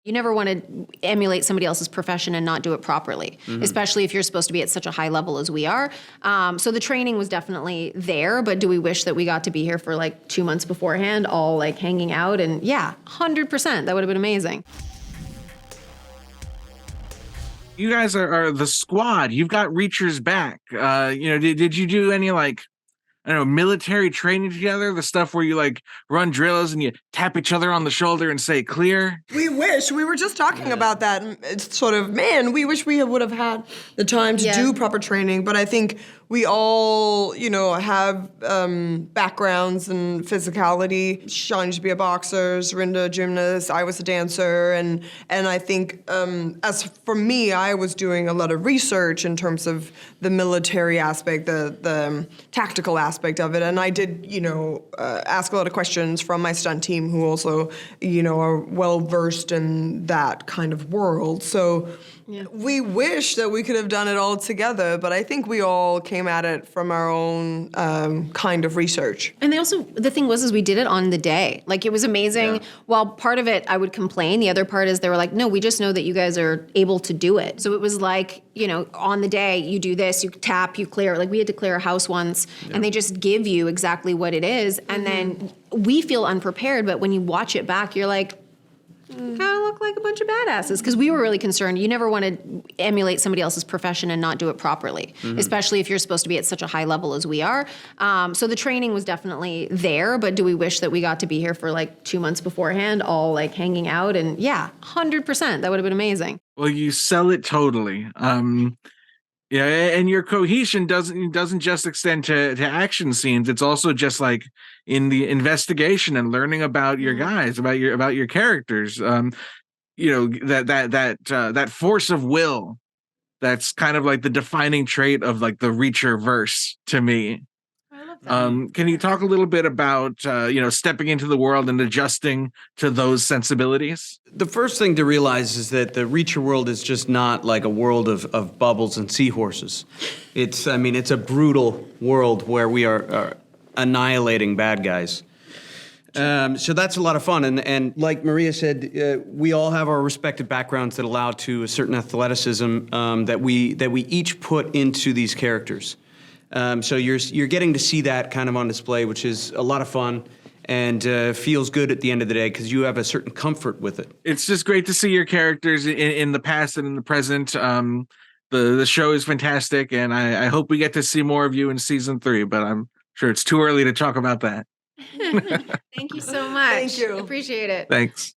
You never want to emulate somebody else's profession and not do it properly, especially if you're supposed to be at such a high level as we are. So the training was definitely there, but do we wish that we got to be here for like 2 months beforehand, all like hanging out? And yeah, 100%, that would have been amazing. You guys are the squad. You've got Reacher's back. Did you do any like, I don't know, military training together? The stuff where you like run drills and you tap each other on the shoulder and say clear? We wish. We were just talking about that. It's sort of, man, we wish we would have had the time to do proper training. But I think we all, have backgrounds and physicality. Shaun used to be a boxer, Serinda a gymnast, I was a dancer. And I think as for me, I was doing a lot of research in terms of the military aspect, the tactical aspect of it. And I did, ask a lot of questions from my stunt team who also, are well-versed in that kind of world. So we wish that we could have done it all together, but I think we all came at it from our own kind of research. And the thing was we did it on the day. Like, it was amazing. Yeah. While part of it I would complain, the other part is they were like, no, we just know that you guys are able to do it. So it was like, on the day you do this, you tap, you clear. Like, we had to clear a house once, and they just give you exactly what it is. And then we feel unprepared, but when you watch it back, you're like, kind of look like a bunch of badasses, because we were really concerned. You never want to emulate somebody else's profession and not do it properly, especially if you're supposed to be at such a high level as we are. So the training was definitely there, but do we wish that we got to be here for like 2 months beforehand, all like hanging out? And yeah, 100%, that would have been amazing. Well, you sell it totally. Yeah, and your cohesion doesn't just extend to action scenes. It's also just like in the investigation and learning about your guys, about your characters. That force of will. That's kind of like the defining trait of like the Reacher verse to me. I love that. Can you talk a little bit about stepping into the world and adjusting to those sensibilities? The first thing to realize is that the Reacher world is just not like a world of bubbles and seahorses. It's a brutal world where we are annihilating bad guys. So that's a lot of fun. And like Maria said, we all have our respective backgrounds that allow to a certain athleticism that we each put into these characters. So you're getting to see that kind of on display, which is a lot of fun and feels good at the end of the day because you have a certain comfort with it. It's just great to see your characters in the past and in the present. The show is fantastic, and I hope we get to see more of you in season 3, but I'm sure it's too early to talk about that. Thank you so much. Thank you. Appreciate it. Thanks.